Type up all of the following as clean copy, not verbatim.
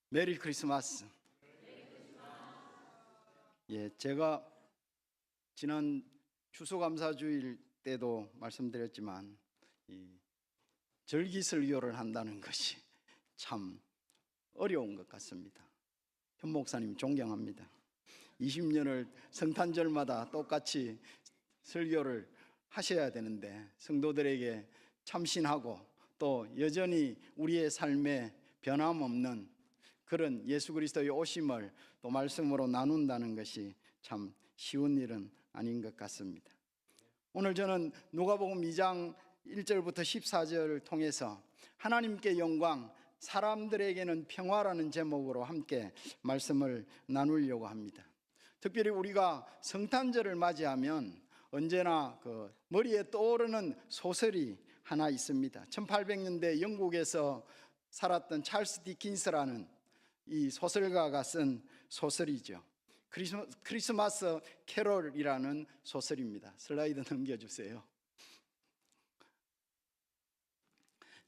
메리 크리스마스. 예, 제가 지난 추수감사주일 때도 말씀드렸지만 이 절기설교를 한다는 것이 참 어려운 것 같습니다. 현 목사님 존경합니다. 20년을 성탄절마다 똑같이 설교를 하셔야 되는데 성도들에게 참신하고 또 여전히 우리의 삶에 변함없는 그런 예수 그리스도의 오심을 또 말씀으로 나눈다는 것이 참 쉬운 일은 아닌 것 같습니다. 오늘 저는 누가복음 2장 1절부터 14절을 통해서 하나님께 영광, 사람들에게는 평화라는 제목으로 함께 말씀을 나누려고 합니다. 특별히 우리가 성탄절을 맞이하면 언제나 그 머리에 떠오르는 소설이 하나 있습니다. 1800년대 영국에서 살았던 찰스 디킨스라는 이 소설가가 쓴 소설이죠. 크리스마스 캐롤이라는 소설입니다. 슬라이드 넘겨주세요.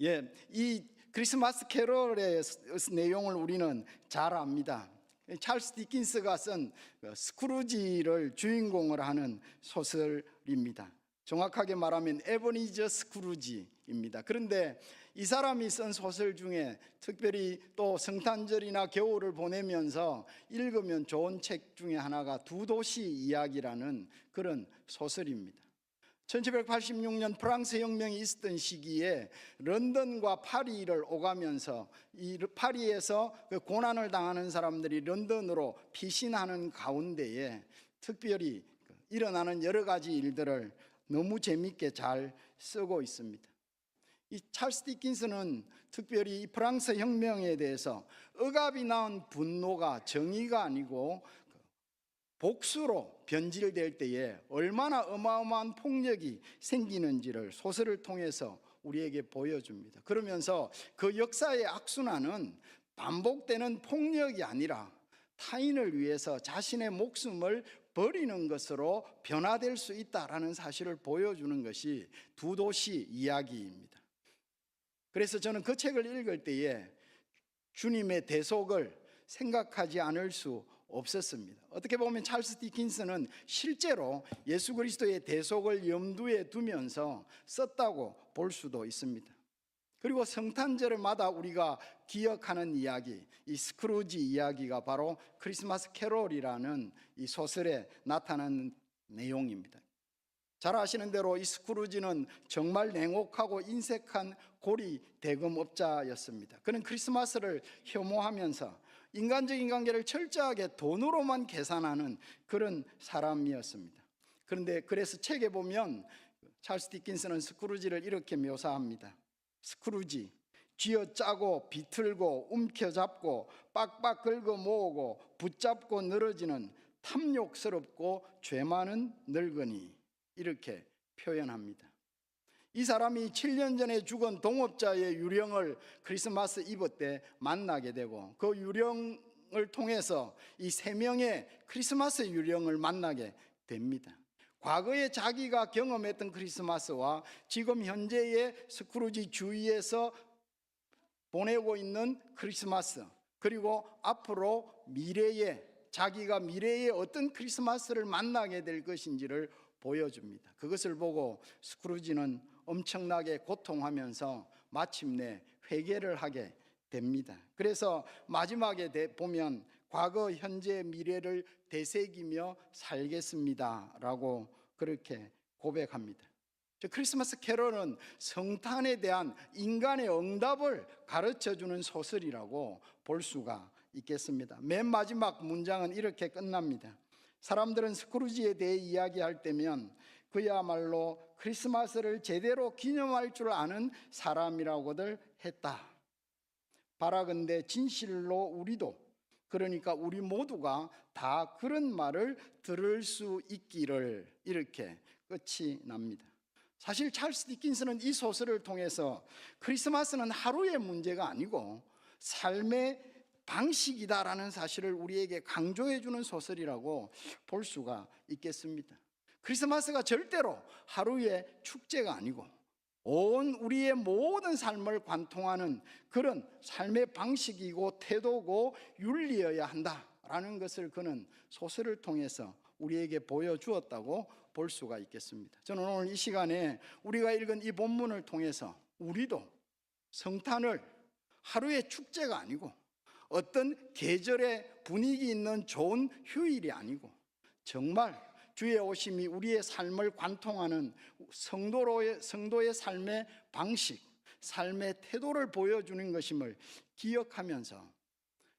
예, 이 크리스마스 캐롤의 내용을 우리는 잘 압니다. 찰스 디킨스가 쓴 스크루지를 주인공으로 하는 소설입니다. 정확하게 말하면 에버니저 스크루지입니다. 그런데 이 사람이 쓴 소설 중에 특별히 또 성탄절이나 겨울을 보내면서 읽으면 좋은 책 중에 하나가 두 도시 이야기라는 그런 소설입니다. 1786년 프랑스 혁명이 있었던 시기에 런던과 파리를 오가면서 이 파리에서 그 고난을 당하는 사람들이 런던으로 피신하는 가운데에 특별히 일어나는 여러 가지 일들을 너무 재미있게 잘 쓰고 있습니다. 이 찰스 디킨스는 특별히 이 프랑스 혁명에 대해서 억압이 낳은 분노가 정의가 아니고 복수로 변질될 때에 얼마나 어마어마한 폭력이 생기는지를 소설을 통해서 우리에게 보여줍니다. 그러면서 그 역사의 악순환은 반복되는 폭력이 아니라 타인을 위해서 자신의 목숨을 버리는 것으로 변화될 수 있다라는 사실을 보여주는 것이 두 도시 이야기입니다. 그래서 저는 그 책을 읽을 때에 주님의 대속을 생각하지 않을 수 없었습니다. 어떻게 보면 찰스 디킨스는 실제로 예수 그리스도의 대속을 염두에 두면서 썼다고 볼 수도 있습니다. 그리고 성탄절마다 우리가 기억하는 이야기, 이 스크루지 이야기가 바로 크리스마스 캐롤이라는 이 소설에 나타나는 내용입니다. 잘 아시는 대로 이 스크루지는 정말 냉혹하고 인색한 고리 대금업자였습니다. 그는 크리스마스를 혐오하면서 인간적인 관계를 철저하게 돈으로만 계산하는 그런 사람이었습니다. 그런데 그래서 책에 보면 찰스 디킨스는 스크루지를 이렇게 묘사합니다. 스크루지, 쥐어짜고 비틀고 움켜잡고 빡빡 긁어 모으고 붙잡고 늘어지는 탐욕스럽고 죄 많은 늙은이, 이렇게 표현합니다. 이 사람이 7년 전에 죽은 동업자의 유령을 크리스마스 이브 때 만나게 되고 그 유령을 통해서 이 3명의 크리스마스 유령을 만나게 됩니다. 과거에 자기가 경험했던 크리스마스와 지금 현재의 스크루지 주위에서 보내고 있는 크리스마스, 그리고 앞으로 자기가 미래에 어떤 크리스마스를 만나게 될 것인지를 보여줍니다. 그것을 보고 스크루지는 엄청나게 고통하면서 마침내 회개를 하게 됩니다. 그래서 마지막에 보면 과거, 현재, 미래를 되새기며 살겠습니다 라고 그렇게 고백합니다. 크리스마스 캐롤은 성탄에 대한 인간의 응답을 가르쳐주는 소설이라고 볼 수가 있겠습니다. 맨 마지막 문장은 이렇게 끝납니다. 사람들은 스크루지에 대해 이야기할 때면 그야말로 크리스마스를 제대로 기념할 줄 아는 사람이라고들 했다. 바라건대 진실로 우리도, 그러니까 우리 모두가 다 그런 말을 들을 수 있기를, 이렇게 끝이 납니다. 사실 찰스 디킨스는 이 소설을 통해서 크리스마스는 하루의 문제가 아니고 삶의 방식이다라는 사실을 우리에게 강조해 주는 소설이라고 볼 수가 있겠습니다. 크리스마스가 절대로 하루의 축제가 아니고 온 우리의 모든 삶을 관통하는 그런 삶의 방식이고 태도고 윤리여야 한다라는 것을 그는 소설을 통해서 우리에게 보여주었다고 볼 수가 있겠습니다. 저는 오늘 이 시간에 우리가 읽은 이 본문을 통해서 우리도 성탄을 하루의 축제가 아니고 어떤 계절의 분위기 있는 좋은 휴일이 아니고 정말 주의 오심이 우리의 삶을 관통하는 성도의 삶의 방식, 삶의 태도를 보여주는 것임을 기억하면서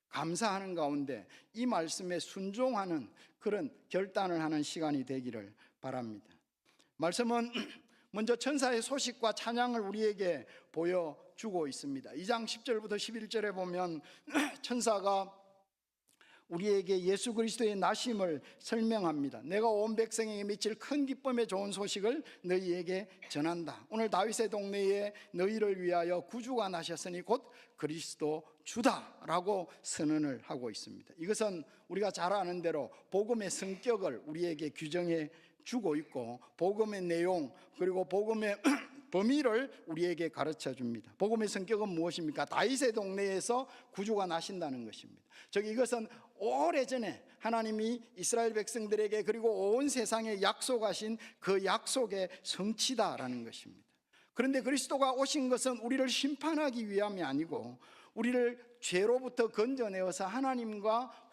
감사하는 가운데 이 말씀에 순종하는 그런 결단을 하는 시간이 되기를 바랍니다. 말씀은 먼저 천사의 소식과 찬양을 우리에게 보여주고 있습니다. 2장 10절부터 11절에 보면 천사가 우리에게 예수 그리스도의 나심을 설명합니다. 내가 온 백성에게 미칠 큰 기쁨의 좋은 소식을 너희에게 전한다. 오늘 다윗의 동네에 너희를 위하여 구주가 나셨으니 곧 그리스도 주다라고 선언을 하고 있습니다. 이것은 우리가 잘 아는 대로 복음의 성격을 우리에게 규정해 주고 있고 복음의 내용 그리고 복음의 범위를 우리에게 가르쳐 줍니다. 복음의 성격은 무엇입니까? 다윗의 동네에서 구주가 나신다는 것입니다. 즉 이것은 오래전에 하나님이 이스라엘 백성들에게 그리고 온 세상에 약속하신 그 약속의 성취다라는 것입니다. 그런데 그리스도가 오신 것은 우리를 심판하기 위함이 아니고 우리를 죄로부터 건져내어서 하나님과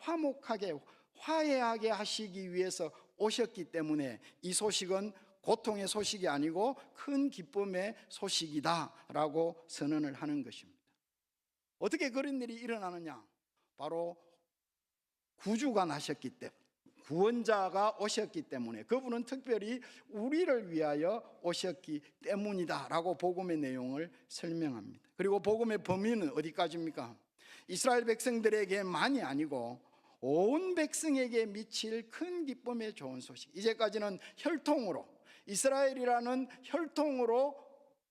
화해하게 하시기 위해서 오셨기 때문에 이 소식은 고통의 소식이 아니고 큰 기쁨의 소식이다라고 선언을 하는 것입니다. 어떻게 그런 일이 일어나느냐? 바로 구주가 나셨기 때문에, 구원자가 오셨기 때문에, 그분은 특별히 우리를 위하여 오셨기 때문이다라고 복음의 내용을 설명합니다. 그리고 복음의 범위는 어디까지입니까? 이스라엘 백성들에게만이 아니고 온 백성에게 미칠 큰 기쁨의 좋은 소식. 이제까지는 혈통으로, 이스라엘이라는 혈통으로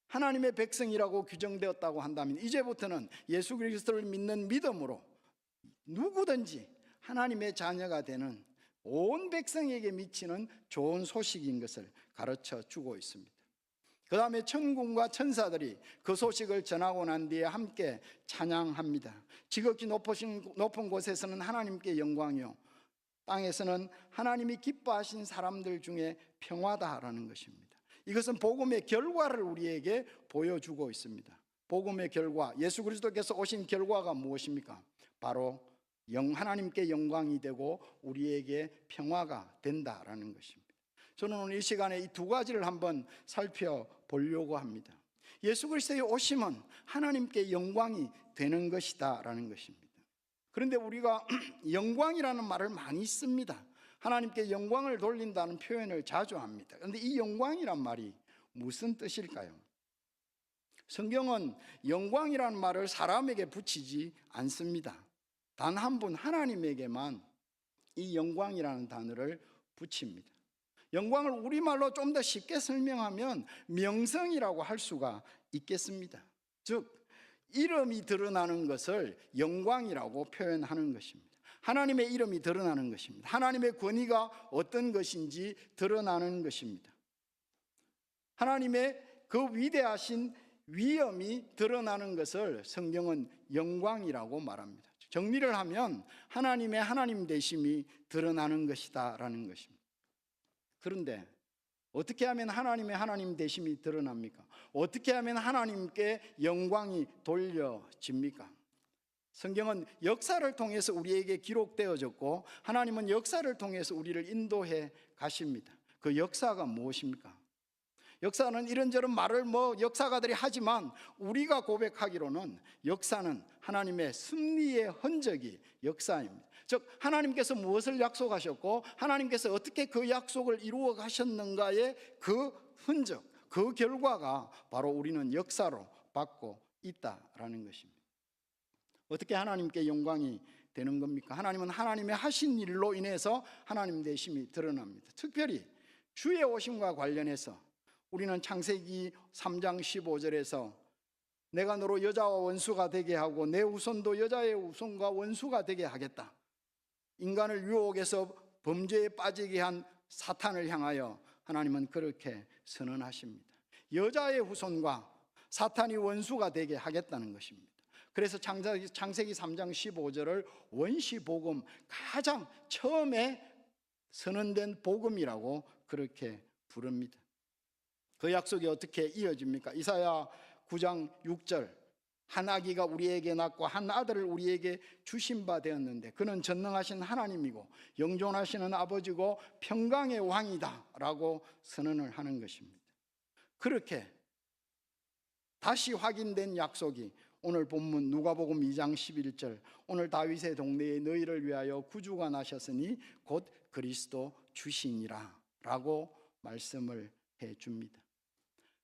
하나님의 백성이라고 규정되었다고 한다면 이제부터는 예수 그리스도를 믿는 믿음으로 누구든지 하나님의 자녀가 되는 온 백성에게 미치는 좋은 소식인 것을 가르쳐 주고 있습니다. 그 다음에 천군과 천사들이 그 소식을 전하고 난 뒤에 함께 찬양합니다. 지극히 높은 곳에서는 하나님께 영광이요 땅에서는 하나님이 기뻐하신 사람들 중에 평화다라는 것입니다. 이것은 복음의 결과를 우리에게 보여주고 있습니다. 복음의 결과, 예수 그리스도께서 오신 결과가 무엇입니까? 바로 하나님께 영광이 되고 우리에게 평화가 된다라는 것입니다. 저는 오늘 이 시간에 이 두 가지를 한번 살펴보려고 합니다. 예수 그리스도의 오심은 하나님께 영광이 되는 것이다라는 것입니다. 그런데 우리가 영광이라는 말을 많이 씁니다. 하나님께 영광을 돌린다는 표현을 자주 합니다. 그런데 이 영광이란 말이 무슨 뜻일까요? 성경은 영광이라는 말을 사람에게 붙이지 않습니다. 단 한 분 하나님에게만 이 영광이라는 단어를 붙입니다. 영광을 우리말로 좀 더 쉽게 설명하면 명성이라고 할 수가 있겠습니다. 즉 이름이 드러나는 것을 영광이라고 표현하는 것입니다. 하나님의 이름이 드러나는 것입니다. 하나님의 권위가 어떤 것인지 드러나는 것입니다. 하나님의 그 위대하신 위엄이 드러나는 것을 성경은 영광이라고 말합니다. 정리를 하면 하나님의 하나님 되심이 드러나는 것이다 라는 것입니다. 그런데 어떻게 하면 하나님의 하나님 되심이 드러납니까? 어떻게 하면 하나님께 영광이 돌려집니까? 성경은 역사를 통해서 우리에게 기록되어졌고 하나님은 역사를 통해서 우리를 인도해 가십니다. 그 역사가 무엇입니까? 역사는 이런저런 말을 역사가들이 하지만 우리가 고백하기로는 역사는 하나님의 승리의 흔적이 역사입니다. 즉 하나님께서 무엇을 약속하셨고 하나님께서 어떻게 그 약속을 이루어 가셨는가의 그 흔적, 그 결과가 바로 우리는 역사로 받고 있다라는 것입니다. 어떻게 하나님께 영광이 되는 겁니까? 하나님은 하나님의 하신 일로 인해서 하나님 되심이 드러납니다. 특별히 주의 오심과 관련해서 우리는 창세기 3장 15절에서 내가 너로 여자와 원수가 되게 하고 내 후손도 여자의 후손과 원수가 되게 하겠다. 인간을 유혹해서 범죄에 빠지게 한 사탄을 향하여 하나님은 그렇게 선언하십니다. 여자의 후손과 사탄이 원수가 되게 하겠다는 것입니다. 그래서 창세기 3장 15절을 원시복음, 가장 처음에 선언된 복음이라고 그렇게 부릅니다. 그 약속이 어떻게 이어집니까? 이사야 9장 6절, 한 아기가 우리에게 낳고 한 아들을 우리에게 주신 바 되었는데 그는 전능하신 하나님이고 영존하시는 아버지고 평강의 왕이다 라고 선언을 하는 것입니다. 그렇게 다시 확인된 약속이 오늘 본문 누가복음 2장 11절, 오늘 다윗의 동네에 너희를 위하여 구주가 나셨으니 곧 그리스도 주시니라 라고 말씀을 해줍니다.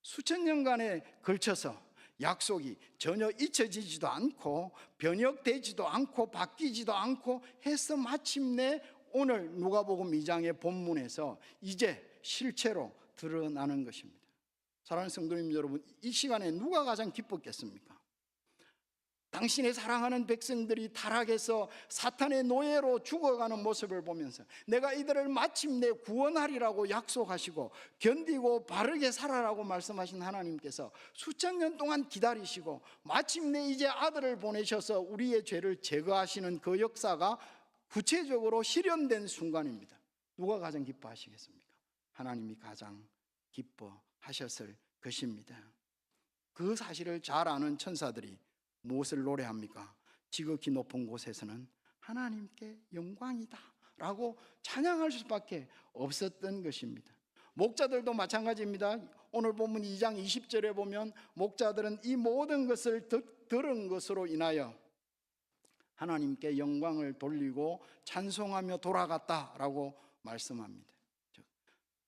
수천 년간에 걸쳐서 약속이 전혀 잊혀지지도 않고 변형되지도 않고 바뀌지도 않고 해서 마침내 오늘 누가복음 2장의 본문에서 이제 실체로 드러나는 것입니다. 사랑하는 성도님 여러분, 이 시간에 누가 가장 기뻤겠습니까? 당신의 사랑하는 백성들이 타락해서 사탄의 노예로 죽어가는 모습을 보면서 내가 이들을 마침내 구원하리라고 약속하시고 견디고 바르게 살아라고 말씀하신 하나님께서 수천 년 동안 기다리시고 마침내 이제 아들을 보내셔서 우리의 죄를 제거하시는 그 역사가 구체적으로 실현된 순간입니다. 누가 가장 기뻐하시겠습니까? 하나님이 가장 기뻐하셨을 것입니다. 그 사실을 잘 아는 천사들이 무엇을 노래합니까? 지극히 높은 곳에서는 하나님께 영광이다 라고 찬양할 수밖에 없었던 것입니다. 목자들도 마찬가지입니다. 오늘 본문 2장 20절에 보면 목자들은 이 모든 것을 들은 것으로 인하여 하나님께 영광을 돌리고 찬송하며 돌아갔다라고 말씀합니다.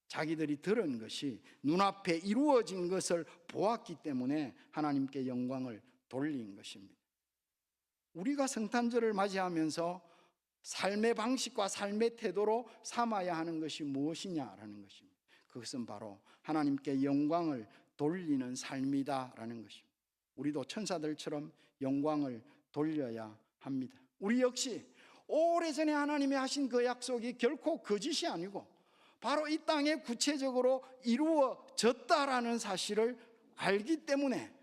자기들이 들은 것이 눈앞에 이루어진 것을 보았기 때문에 하나님께 영광을 돌린 것입니다. 우리가 성탄절을 맞이하면서 삶의 방식과 삶의 태도로 삼아야 하는 것이 무엇이냐라는 것입니다. 그것은 바로 하나님께 영광을 돌리는 삶이다라는 것입니다. 우리도 천사들처럼 영광을 돌려야 합니다. 우리 역시 오래전에 하나님이 하신 그 약속이 결코 거짓이 아니고 바로 이 땅에 구체적으로 이루어졌다라는 사실을 알기 때문에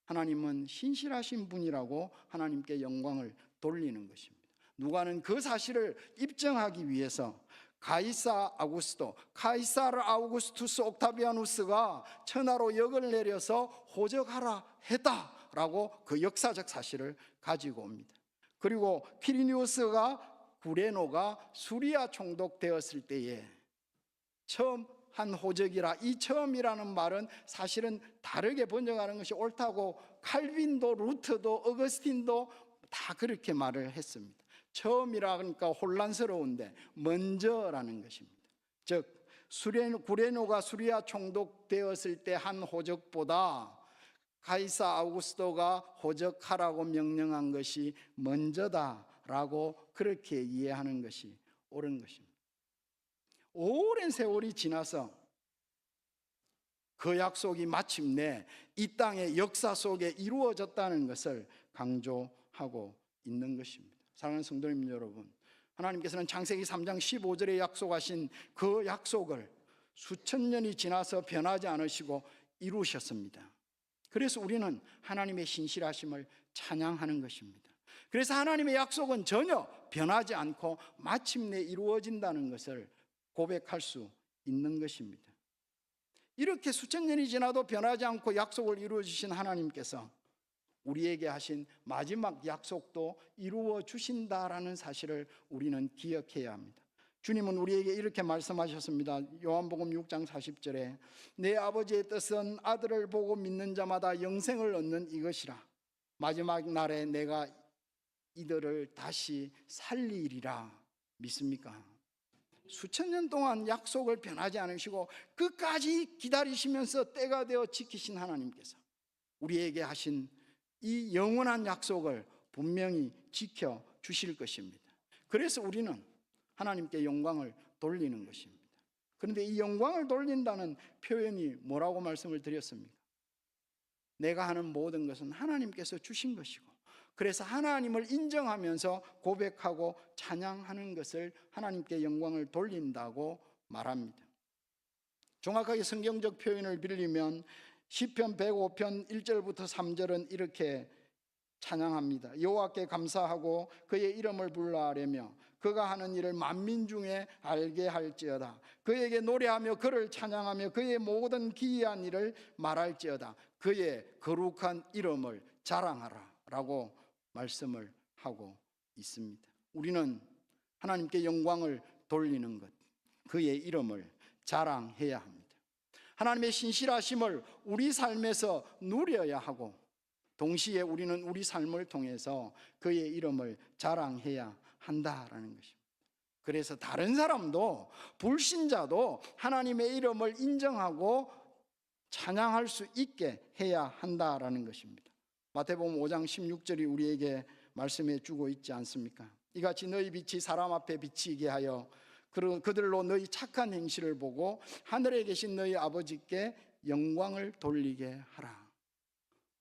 하나님은 신실하신 분이라고 하나님께 영광을 돌리는 것입니다. 누가는 그 사실을 입증하기 위해서 카이사르 아우구스투스 옥타비아누스가 천하로 역을 내려서 호적하라 했다라고 그 역사적 사실을 가지고 옵니다. 그리고 퀴리니우스가 구레노가 수리아 총독되었을 때에 처음 한 호적이라, 이 처음이라는 말은 사실은 다르게 번역하는 것이 옳다고 칼빈도 루터도 어거스틴도 다 그렇게 말을 했습니다. 처음이라 그러니까 혼란스러운데 먼저라는 것입니다. 즉 구레노가 수리아 총독되었을 때 한 호적보다 카이사 아우구스토가 호적하라고 명령한 것이 먼저다라고 그렇게 이해하는 것이 옳은 것입니다. 오랜 세월이 지나서 그 약속이 마침내 이 땅의 역사 속에 이루어졌다는 것을 강조하고 있는 것입니다. 사랑하는 성도님 여러분, 하나님께서는 창세기 3장 15절에 약속하신 그 약속을 수천 년이 지나서 변하지 않으시고 이루셨습니다. 그래서 우리는 하나님의 신실하심을 찬양하는 것입니다. 그래서 하나님의 약속은 전혀 변하지 않고 마침내 이루어진다는 것을 고백할 수 있는 것입니다. 이렇게 수천 년이 지나도 변하지 않고 약속을 이루어 주신 하나님께서 우리에게 하신 마지막 약속도 이루어 주신다라는 사실을 우리는 기억해야 합니다. 주님은 우리에게 이렇게 말씀하셨습니다. 요한복음 6장 40절에 내 아버지의 뜻은 아들을 보고 믿는 자마다 영생을 얻는 이것이라. 마지막 날에 내가 이들을 다시 살리리라. 믿습니까? 수천 년 동안 약속을 변하지 않으시고 끝까지 기다리시면서 때가 되어 지키신 하나님께서 우리에게 하신 이 영원한 약속을 분명히 지켜 주실 것입니다. 그래서 우리는 하나님께 영광을 돌리는 것입니다. 그런데 이 영광을 돌린다는 표현이 뭐라고 말씀을 드렸습니까? 내가 하는 모든 것은 하나님께서 주신 것이고, 그래서 하나님을 인정하면서 고백하고 찬양하는 것을 하나님께 영광을 돌린다고 말합니다. 정확하게 성경적 표현을 빌리면 시편 105편 1절부터 3절은 이렇게 찬양합니다. 여호와께 감사하고 그의 이름을 불러하려며 그가 하는 일을 만민 중에 알게 할지어다. 그에게 노래하며 그를 찬양하며 그의 모든 기이한 일을 말할지어다. 그의 거룩한 이름을 자랑하라 라고 말씀을 하고 있습니다. 우리는 하나님께 영광을 돌리는 것, 그의 이름을 자랑해야 합니다. 하나님의 신실하심을 우리 삶에서 누려야 하고, 동시에 우리는 우리 삶을 통해서 그의 이름을 자랑해야 한다라는 것입니다. 그래서 다른 사람도, 불신자도 하나님의 이름을 인정하고 찬양할 수 있게 해야 한다라는 것입니다. 마태복음 5장 16절이 우리에게 말씀해 주고 있지 않습니까? 이같이 너희 빛이 사람 앞에 비치게 하여 그들로 너희 착한 행실을 보고 하늘에 계신 너희 아버지께 영광을 돌리게 하라.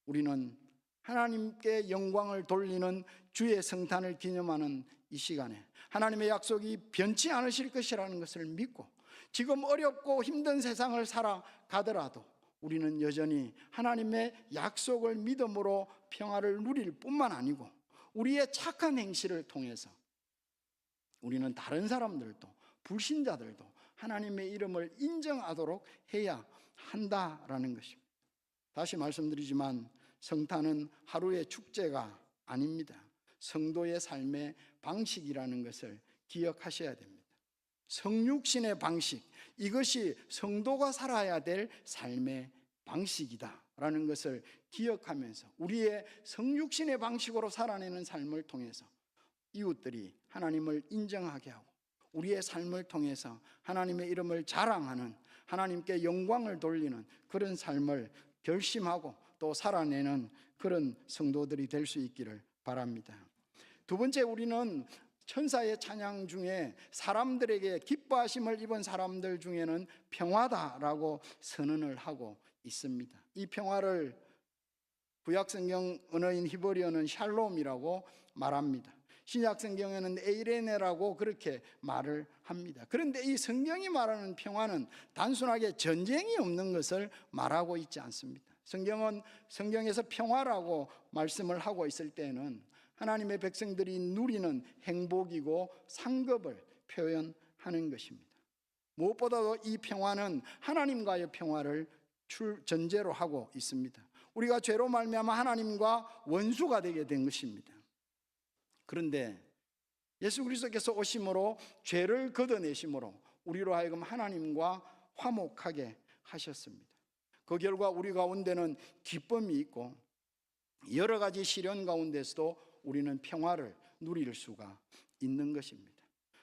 우리는 하나님께 영광을 돌리는 주의 성탄을 기념하는 이 시간에 하나님의 약속이 변치 않으실 것이라는 것을 믿고, 지금 어렵고 힘든 세상을 살아가더라도 우리는 여전히 하나님의 약속을 믿음으로 평화를 누릴 뿐만 아니고, 우리의 착한 행실을 통해서 우리는 다른 사람들도, 불신자들도 하나님의 이름을 인정하도록 해야 한다라는 것입니다. 다시 말씀드리지만 성탄은 하루의 축제가 아닙니다. 성도의 삶의 방식이라는 것을 기억하셔야 됩니다. 성육신의 방식, 이것이 성도가 살아야 될 삶의 방식이다라는 것을 기억하면서 우리의 성육신의 방식으로 살아내는 삶을 통해서 이웃들이 하나님을 인정하게 하고, 우리의 삶을 통해서 하나님의 이름을 자랑하는, 하나님께 영광을 돌리는 그런 삶을 결심하고 또 살아내는 그런 성도들이 될 수 있기를 바랍니다. 두 번째, 우리는 천사의 찬양 중에 사람들에게 기뻐하심을 입은 사람들 중에는 평화다라고 선언을 하고 있습니다. 이 평화를 구약성경 언어인 히브리어는 샬롬이라고 말합니다. 신약성경에는 에이레네라고 그렇게 말을 합니다. 그런데 이 성경이 말하는 평화는 단순하게 전쟁이 없는 것을 말하고 있지 않습니다. 성경에서 평화라고 말씀을 하고 있을 때는 하나님의 백성들이 누리는 행복이고 상급을 표현하는 것입니다. 무엇보다도 이 평화는 하나님과의 평화를 전제로 하고 있습니다. 우리가 죄로 말미암아 하나님과 원수가 되게 된 것입니다. 그런데 예수 그리스도께서 오심으로 죄를 걷어내심으로 우리로 하여금 하나님과 화목하게 하셨습니다. 그 결과 우리 가운데는 기쁨이 있고 여러 가지 시련 가운데서도 우리는 평화를 누릴 수가 있는 것입니다.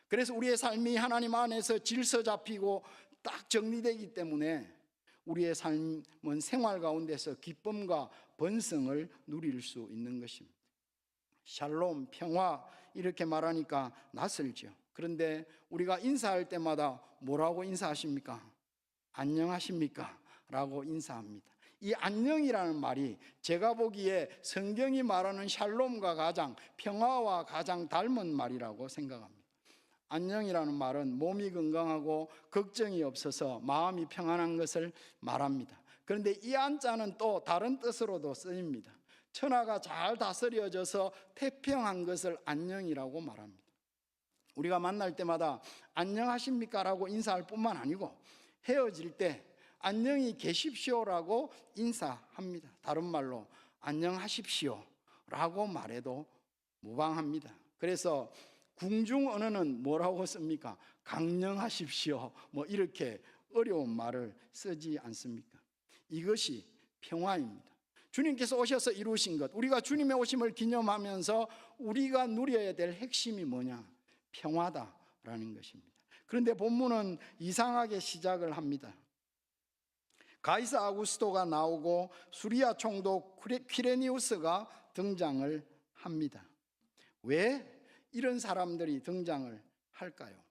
그래서 우리의 삶이 하나님 안에서 질서 잡히고 딱 정리되기 때문에 우리의 삶은 생활 가운데서 기쁨과 번성을 누릴 수 있는 것입니다. 샬롬, 평화 이렇게 말하니까 낯설죠. 그런데 우리가 인사할 때마다 뭐라고 인사하십니까? 안녕하십니까? 라고 인사합니다. 이 안녕이라는 말이 제가 보기에 성경이 말하는 샬롬과 가장, 평화와 가장 닮은 말이라고 생각합니다. 안녕이라는 말은 몸이 건강하고 걱정이 없어서 마음이 평안한 것을 말합니다. 그런데 이 안자는 또 다른 뜻으로도 쓰입니다. 천하가 잘 다스려져서 태평한 것을 안녕이라고 말합니다. 우리가 만날 때마다 안녕하십니까? 라고 인사할 뿐만 아니고 헤어질 때 안녕히 계십시오라고 인사합니다. 다른 말로 안녕하십시오 라고 말해도 무방합니다. 그래서 궁중 언어는 뭐라고 씁니까? 강령하십시오 뭐 이렇게 어려운 말을 쓰지 않습니까? 이것이 평화입니다. 주님께서 오셔서 이루신 것, 우리가 주님의 오심을 기념하면서 우리가 누려야 될 핵심이 뭐냐? 평화다라는 것입니다. 그런데 본문은 이상하게 시작을 합니다. 가이사 아구스토가 나오고 수리아 총독 퀴레니우스가 등장을 합니다. 왜 이런 사람들이 등장을 할까요?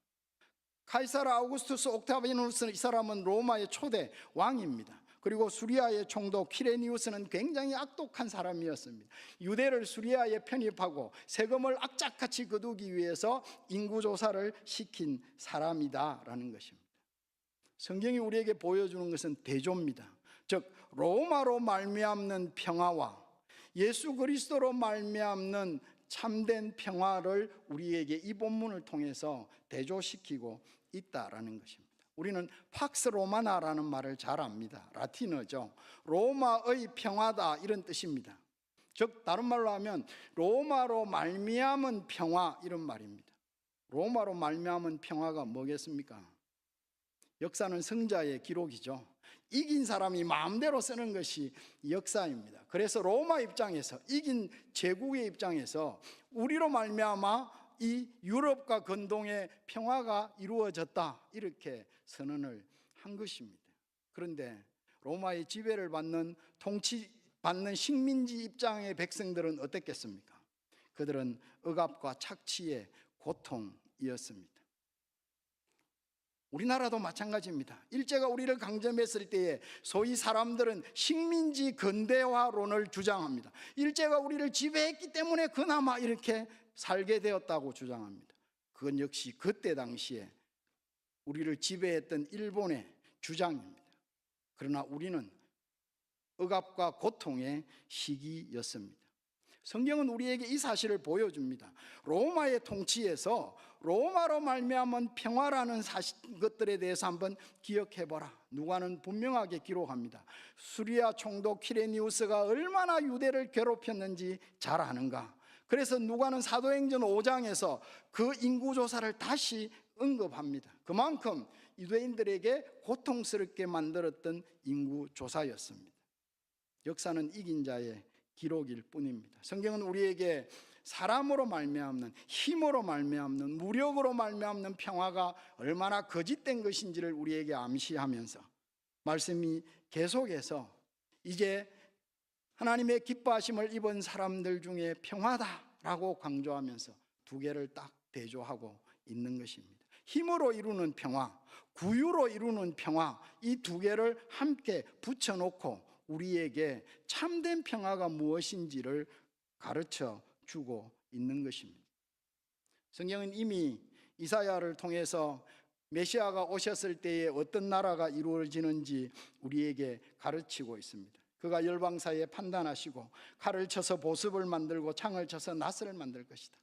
카이사르 아우구스투스 옥타비아누스, 이 사람은 로마의 초대 왕입니다. 그리고 수리아의 총독 퀴레니우스는 굉장히 악독한 사람이었습니다. 유대를 수리아에 편입하고 세금을 악착같이 거두기 위해서 인구조사를 시킨 사람이다라는 것입니다. 성경이 우리에게 보여주는 것은 대조입니다. 즉 로마로 말미암는 평화와 예수 그리스도로 말미암는 참된 평화를 우리에게 이 본문을 통해서 대조시키고 있다라는 것입니다. 우리는 팍스 로마나라는 말을 잘 압니다. 라틴어죠. 로마의 평화다 이런 뜻입니다. 즉 다른 말로 하면 로마로 말미암은 평화 이런 말입니다. 로마로 말미암은 평화가 뭐겠습니까? 역사는 승자의 기록이죠. 이긴 사람이 마음대로 쓰는 것이 역사입니다. 그래서 로마 입장에서, 이긴 제국의 입장에서 우리로 말미암아 이 유럽과 근동의 평화가 이루어졌다 이렇게 선언을 한 것입니다. 그런데 로마의 지배를 통치받는 식민지 입장의 백성들은 어땠겠습니까? 그들은 억압과 착취의 고통이었습니다. 우리나라도 마찬가지입니다. 일제가 우리를 강점했을 때에 소위 사람들은 식민지 근대화론을 주장합니다. 일제가 우리를 지배했기 때문에 그나마 이렇게 살게 되었다고 주장합니다. 그건 역시 그때 당시에 우리를 지배했던 일본의 주장입니다. 그러나 우리는 억압과 고통의 시기였습니다. 성경은 우리에게 이 사실을 보여줍니다. 로마의 통치에서 로마로 말미암은 평화라는 것들에 대해서 한번 기억해보라. 누가는 분명하게 기록합니다. 수리아 총독 키레니우스가 얼마나 유대를 괴롭혔는지 잘 아는가. 그래서 누가는 사도행전 5장에서 그 인구조사를 다시 언급합니다. 그만큼 유대인들에게 고통스럽게 만들었던 인구조사였습니다. 역사는 이긴 자의 기록일 뿐입니다. 성경은 우리에게 사람으로 말미암는, 힘으로 말미암는, 무력으로 말미암는 평화가 얼마나 거짓된 것인지를 우리에게 암시하면서 말씀이 계속해서 이제 하나님의 기뻐하심을 입은 사람들 중에 평화다라고 강조하면서 두 개를 딱 대조하고 있는 것입니다. 힘으로 이루는 평화, 구유로 이루는 평화, 이 두 개를 함께 붙여놓고 우리에게 참된 평화가 무엇인지를 가르쳐 주고 있는 것입니다. 성경은 이미 이사야를 통해서 메시아가 오셨을 때에 어떤 나라가 이루어지는지 우리에게 가르치고 있습니다. 그가 열방 사이에 판단하시고 칼을 쳐서 보습을 만들고 창을 쳐서 낫을 만들 것이다.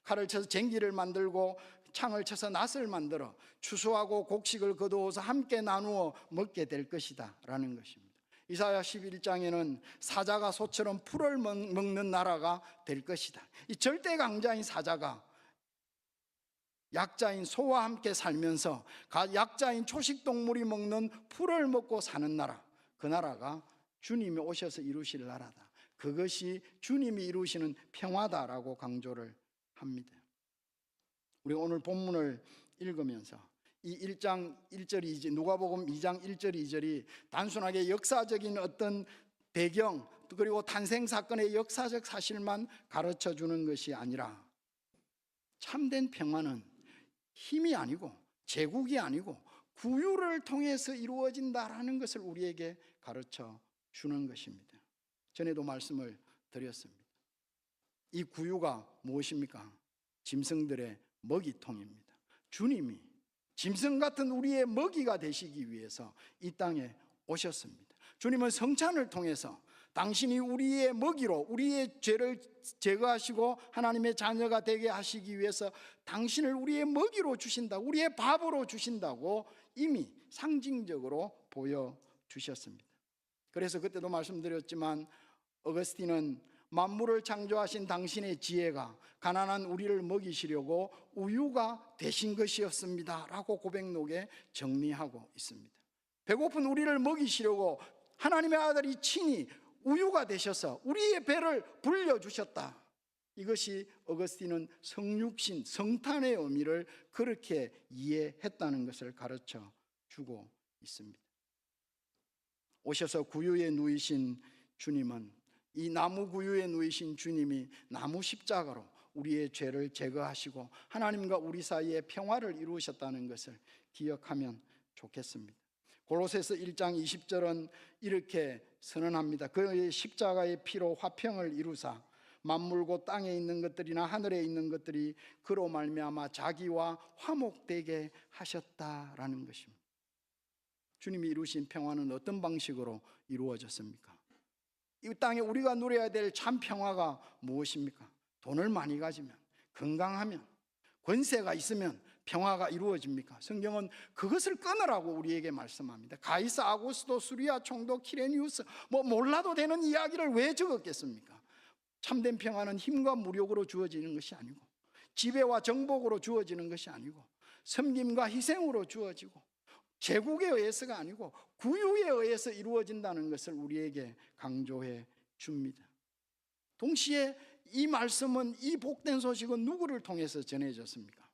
칼을 쳐서 쟁기를 만들고 창을 쳐서 낫을 만들어 추수하고 곡식을 거두어서 함께 나누어 먹게 될 것이다 라는 것입니다. 이사야 11장에는 사자가 소처럼 풀을 먹는 나라가 될 것이다. 이 절대 강자인 사자가 약자인 소와 함께 살면서 약자인 초식동물이 먹는 풀을 먹고 사는 나라, 그 나라가 주님이 오셔서 이루실 나라다. 그것이 주님이 이루시는 평화다라고 강조를 합니다. 우리 오늘 본문을 읽으면서 이 1장 1절이 누가복음 2장 1절 2절이 단순하게 역사적인 어떤 배경 그리고 탄생 사건의 역사적 사실만 가르쳐 주는 것이 아니라 참된 평화는 힘이 아니고 제국이 아니고 구유를 통해서 이루어진다라는 것을 우리에게 가르쳐 주는 것입니다. 전에도 말씀을 드렸습니다. 이 구유가 무엇입니까? 짐승들의 먹이통입니다. 주님이 짐승 같은 우리의 먹이가 되시기 위해서 이 땅에 오셨습니다. 주님은 성찬을 통해서 당신이 우리의 먹이로 우리의 죄를 제거하시고 하나님의 자녀가 되게 하시기 위해서 당신을 우리의 먹이로 주신다, 우리의 밥으로 주신다고 이미 상징적으로 보여주셨습니다. 그래서 그때도 말씀드렸지만 어거스틴은 만물을 창조하신 당신의 지혜가 가난한 우리를 먹이시려고 우유가 되신 것이었습니다 라고 고백록에 정리하고 있습니다. 배고픈 우리를 먹이시려고 하나님의 아들이 친히 우유가 되셔서 우리의 배를 불려주셨다. 이것이 어거스틴은 성육신, 성탄의 의미를 그렇게 이해했다는 것을 가르쳐 주고 있습니다. 오셔서 구유에 누이신 주님은, 이 나무 구유에 누이신 주님이 나무 십자가로 우리의 죄를 제거하시고 하나님과 우리 사이에 평화를 이루셨다는 것을 기억하면 좋겠습니다. 골로새서 1장 20절은 이렇게 선언합니다. 그의 십자가의 피로 화평을 이루사 만물 곧 땅에 있는 것들이나 하늘에 있는 것들이 그로 말미암아 자기와 화목되게 하셨다라는 것입니다. 주님이 이루신 평화는 어떤 방식으로 이루어졌습니까? 이 땅에 우리가 누려야 될 참 평화가 무엇입니까? 돈을 많이 가지면, 건강하면, 권세가 있으면 평화가 이루어집니까? 성경은 그것을 끊으라고 우리에게 말씀합니다. 가이사, 아구스도, 수리아 총독, 키레니우스, 몰라도 되는 이야기를 왜 적었겠습니까? 참된 평화는 힘과 무력으로 주어지는 것이 아니고, 지배와 정복으로 주어지는 것이 아니고, 섬김과 희생으로 주어지고, 제국에 의해서가 아니고 구유에 의해서 이루어진다는 것을 우리에게 강조해 줍니다. 동시에 이 말씀은, 이 복된 소식은 누구를 통해서 전해졌습니까?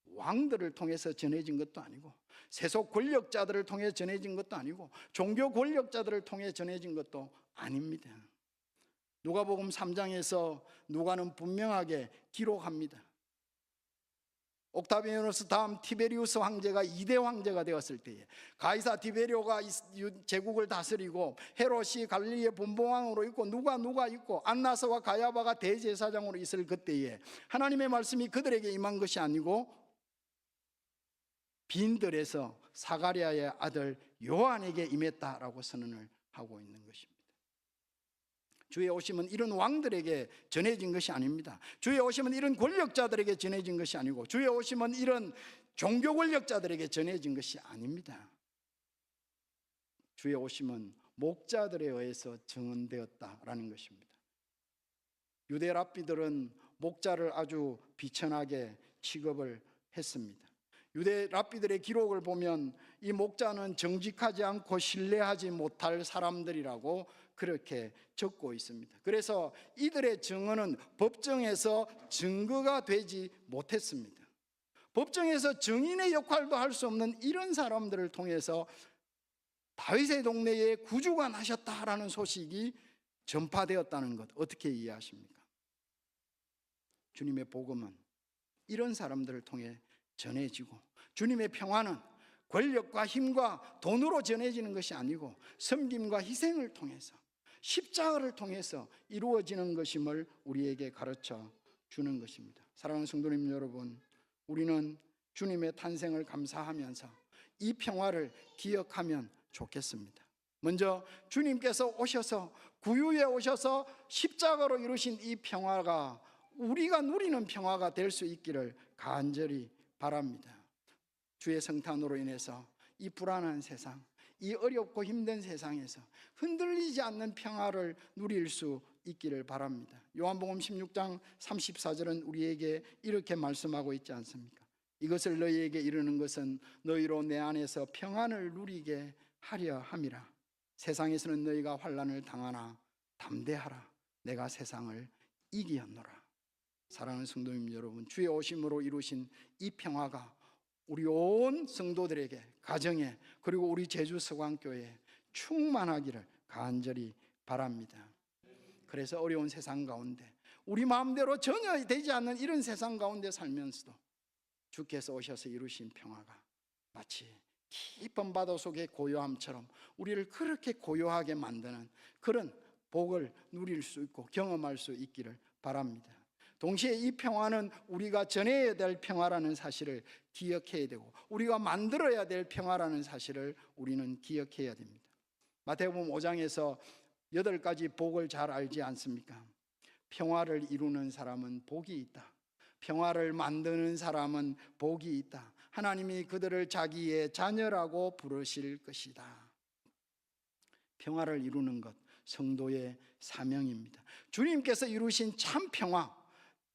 왕들을 통해서 전해진 것도 아니고, 세속 권력자들을 통해 전해진 것도 아니고, 종교 권력자들을 통해 전해진 것도 아닙니다. 누가복음 3장에서 누가는 분명하게 기록합니다. 옥타비아누스 다음 티베리우스 황제가 2대 황제가 되었을 때에, 가이사 디베리오가 제국을 다스리고, 헤롯이 갈릴리의 본봉왕으로 있고, 누가 있고, 안나스와 가야바가 대제사장으로 있을 그때에 하나님의 말씀이 그들에게 임한 것이 아니고 빈들에서 사가랴의 아들 요한에게 임했다라고 선언을 하고 있는 것입니다. 주의 오심은 이런 왕들에게 전해진 것이 아닙니다. 주의 오심은 이런 권력자들에게 전해진 것이 아니고, 주의 오심은 이런 종교 권력자들에게 전해진 것이 아닙니다. 주의 오심은 목자들에 의해서 증언되었다라는 것입니다. 유대 랍비들은 목자를 아주 비천하게 취급을 했습니다. 유대 랍비들의 기록을 보면 이 목자는 정직하지 않고 신뢰하지 못할 사람들이라고 그렇게 적고 있습니다. 그래서 이들의 증언은 법정에서 증거가 되지 못했습니다. 법정에서 증인의 역할도 할 수 없는 이런 사람들을 통해서 다윗의 동네에 구주가 나셨다라는 소식이 전파되었다는 것, 어떻게 이해하십니까? 주님의 복음은 이런 사람들을 통해 전해지고, 주님의 평화는 권력과 힘과 돈으로 전해지는 것이 아니고 섬김과 희생을 통해서, 십자가를 통해서 이루어지는 것임을 우리에게 가르쳐 주는 것입니다. 사랑하는 성도님 여러분, 우리는 주님의 탄생을 감사하면서 이 평화를 기억하면 좋겠습니다. 먼저 주님께서 오셔서, 구유에 오셔서 십자가로 이루신 이 평화가 우리가 누리는 평화가 될 수 있기를 간절히 바랍니다. 주의 성탄으로 인해서 이 불안한 세상, 이 어렵고 힘든 세상에서 흔들리지 않는 평화를 누릴 수 있기를 바랍니다. 요한복음 16장 34절은 우리에게 이렇게 말씀하고 있지 않습니까? 이것을 너희에게 이르는 것은 너희로 내 안에서 평안을 누리게 하려 함이라. 세상에서는 너희가 환난을 당하나 담대하라. 내가 세상을 이기었노라. 사랑하는 성도님 여러분, 주의 오심으로 이루신 이 평화가 우리 온 성도들에게, 가정에, 그리고 우리 제주서광교회에 충만하기를 간절히 바랍니다. 그래서 어려운 세상 가운데, 우리 마음대로 전혀 되지 않는 이런 세상 가운데 살면서도 주께서 오셔서 이루신 평화가 마치 깊은 바다 속의 고요함처럼 우리를 그렇게 고요하게 만드는 그런 복을 누릴 수 있고 경험할 수 있기를 바랍니다. 동시에 이 평화는 우리가 전해야 될 평화라는 사실을 기억해야 되고, 우리가 만들어야 될 평화라는 사실을 우리는 기억해야 됩니다. 마태복음 5장에서 8가지 복을 잘 알지 않습니까? 평화를 이루는 사람은 복이 있다. 평화를 만드는 사람은 복이 있다. 하나님이 그들을 자기의 자녀라고 부르실 것이다. 평화를 이루는 것, 성도의 사명입니다. 주님께서 이루신 참 평화,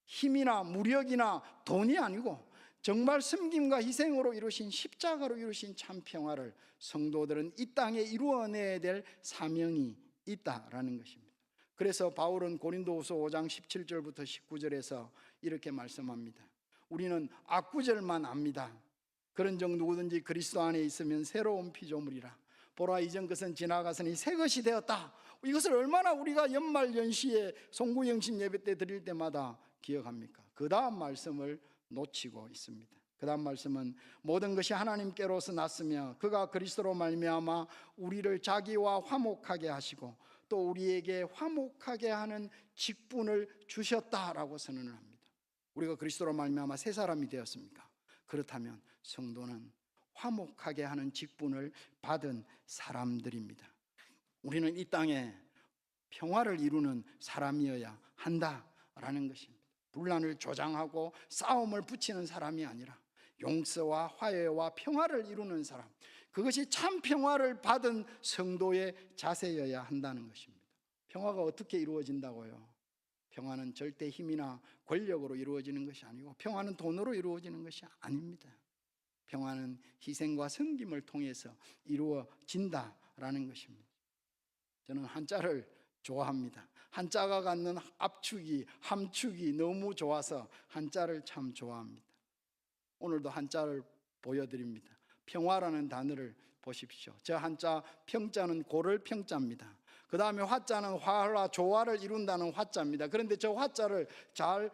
힘이나 무력이나 돈이 아니고 정말 섬김과 희생으로 이루신, 십자가로 이루신 참 평화를 성도들은 이 땅에 이루어내야 될 사명이 있다라는 것입니다. 그래서 바울은 고린도후서 5장 17절부터 19절에서 이렇게 말씀합니다. 우리는 악구절만 압니다. 그런즉 누구든지 그리스도 안에 있으면 새로운 피조물이라. 보라, 이전 것은 지나가서니 새 것이 되었다. 이것을 얼마나 우리가 연말 연시에 송구영신 예배 때 드릴 때마다 기억합니까? 그 다음 말씀을 놓치고 있습니다. 그 다음 말씀은 모든 것이 하나님께로서 났으며 그가 그리스도로 말미암아 우리를 자기와 화목하게 하시고 또 우리에게 화목하게 하는 직분을 주셨다라고 선언을 합니다. 우리가 그리스도로 말미암아 새 사람이 되었습니까? 그렇다면 성도는 화목하게 하는 직분을 받은 사람들입니다. 우리는 이 땅에 평화를 이루는 사람이어야 한다라는 것입니다. 분란을 조장하고 싸움을 붙이는 사람이 아니라 용서와 화해와 평화를 이루는 사람, 그것이 참 평화를 받은 성도의 자세여야 한다는 것입니다. 평화가 어떻게 이루어진다고요? 평화는 절대 힘이나 권력으로 이루어지는 것이 아니고, 평화는 돈으로 이루어지는 것이 아닙니다. 평화는 희생과 섬김을 통해서 이루어진다라는 것입니다. 저는 한자를 좋아합니다. 한자가 갖는 압축이, 함축이 너무 좋아서 한자를 참 좋아합니다. 오늘도 한자를 보여드립니다. 평화라는 단어를 보십시오. 저 한자 평자는 고를 평자입니다. 그 다음에 화자는 화와 조화를 이룬다는 화자입니다. 그런데 저 화자를 잘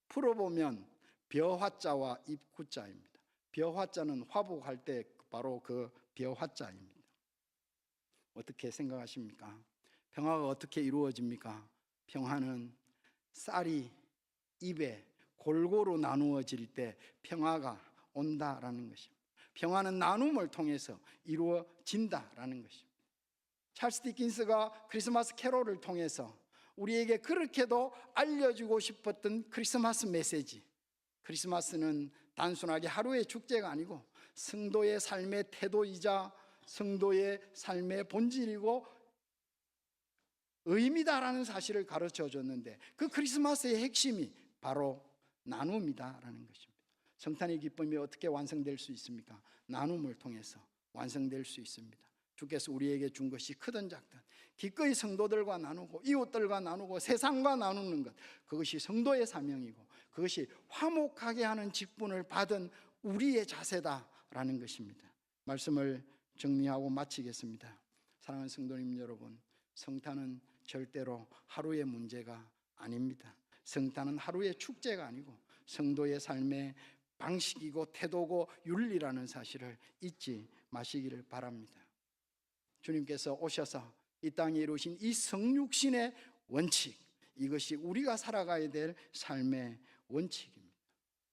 풀어보면 벼화자와 입구자입니다. 벼화자는 화복할 때 바로 그 벼화자입니다. 어떻게 생각하십니까? 평화가 어떻게 이루어집니까? 평화는 쌀이 입에 골고루 나누어질 때 평화가 온다라는 것입니다. 평화는 나눔을 통해서 이루어진다라는 것입니다. 찰스 디킨스가 크리스마스 캐롤을 통해서 우리에게 그렇게도 알려주고 싶었던 크리스마스 메시지, 크리스마스는 단순하게 하루의 축제가 아니고 성도의 삶의 태도이자 성도의 삶의 본질이고 의미다라는 사실을 가르쳐 줬는데, 그 크리스마스의 핵심이 바로 나눔이다라는 것입니다. 성탄의 기쁨이 어떻게 완성될 수 있습니까? 나눔을 통해서 완성될 수 있습니다. 주께서 우리에게 준 것이 크든 작든 기꺼이 성도들과 나누고 이웃들과 나누고 세상과 나누는 것, 그것이 성도의 사명이고 그것이 화목하게 하는 직분을 받은 우리의 자세다라는 것입니다. 말씀을 정리하고 마치겠습니다. 사랑하는 성도님 여러분, 성탄은 절대로 하루의 문제가 아닙니다. 성탄은 하루의 축제가 아니고 성도의 삶의 방식이고 태도고 윤리라는 사실을 잊지 마시기를 바랍니다. 주님께서 오셔서 이 땅에 이루신 이 성육신의 원칙, 이것이 우리가 살아가야 될 삶의 원칙입니다.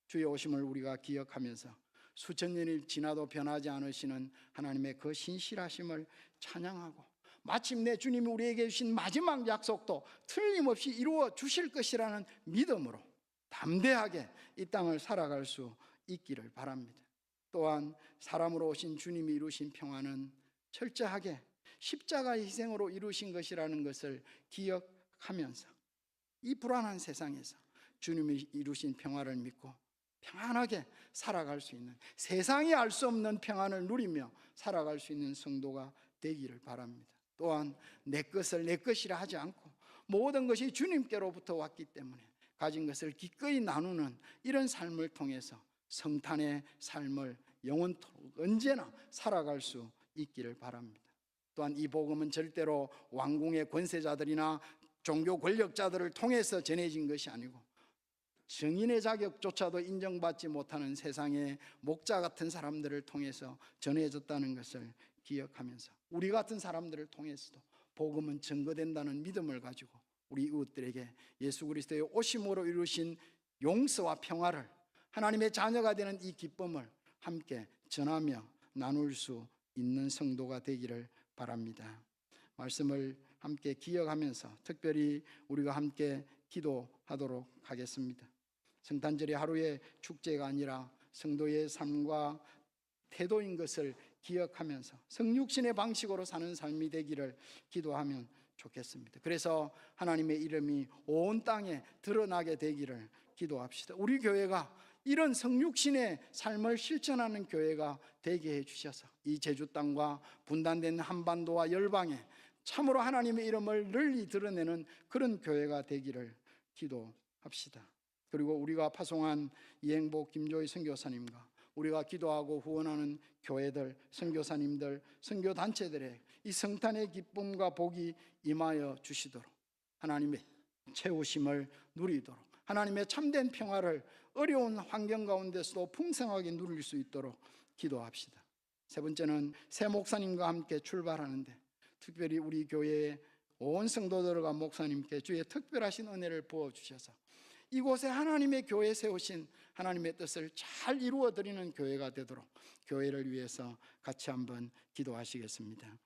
주의 오심을 우리가 기억하면서 수천 년이 지나도 변하지 않으시는 하나님의 그 신실하심을 찬양하고, 마침내 주님이 우리에게 주신 마지막 약속도 틀림없이 이루어 주실 것이라는 믿음으로 담대하게 이 땅을 살아갈 수 있기를 바랍니다. 또한 사람으로 오신 주님이 이루신 평화는 철저하게 십자가의 희생으로 이루신 것이라는 것을 기억하면서 이 불안한 세상에서 주님이 이루신 평화를 믿고 평안하게 살아갈 수 있는, 세상이 알 수 없는 평안을 누리며 살아갈 수 있는 성도가 되기를 바랍니다. 또한 내 것을 내 것이라 하지 않고 모든 것이 주님께로부터 왔기 때문에 가진 것을 기꺼이 나누는 이런 삶을 통해서 성탄의 삶을 영원토록 언제나 살아갈 수 있기를 바랍니다. 또한 이 복음은 절대로 왕궁의 권세자들이나 종교 권력자들을 통해서 전해진 것이 아니고 증인의 자격조차도 인정받지 못하는 세상의 목자 같은 사람들을 통해서 전해졌다는 것을 기억하면서 우리 같은 사람들을 통해서도 복음은 증거된다는 믿음을 가지고 우리 이웃들에게 예수 그리스도의 오심으로 이루신 용서와 평화를, 하나님의 자녀가 되는 이 기쁨을 함께 전하며 나눌 수 있는 성도가 되기를 바랍니다. 말씀을 함께 기억하면서 특별히 우리가 함께 기도하도록 하겠습니다. 성탄절이 하루의 축제가 아니라 성도의 삶과 태도인 것을 기억하면서 성육신의 방식으로 사는 삶이 되기를 기도하면 좋겠습니다. 그래서 하나님의 이름이 온 땅에 드러나게 되기를 기도합시다. 우리 교회가 이런 성육신의 삶을 실천하는 교회가 되게 해주셔서 이 제주 땅과 분단된 한반도와 열방에 참으로 하나님의 이름을 널리 드러내는 그런 교회가 되기를 기도합시다. 그리고 우리가 파송한 이행복 김조희 선교사님과 우리가 기도하고 후원하는 교회들, 선교사님들, 선교단체들의 이 성탄의 기쁨과 복이 임하여 주시도록, 하나님의 채우심을 누리도록, 하나님의 참된 평화를 어려운 환경 가운데서도 풍성하게 누릴 수 있도록 기도합시다. 세 번째는 새 목사님과 함께 출발하는데 특별히 우리 교회의 온 성도들과 목사님께 주의 특별하신 은혜를 부어주셔서 이곳에 하나님의 교회 세우신 하나님의 뜻을 잘 이루어 드리는 교회가 되도록 교회를 위해서 같이 한번 기도하시겠습니다.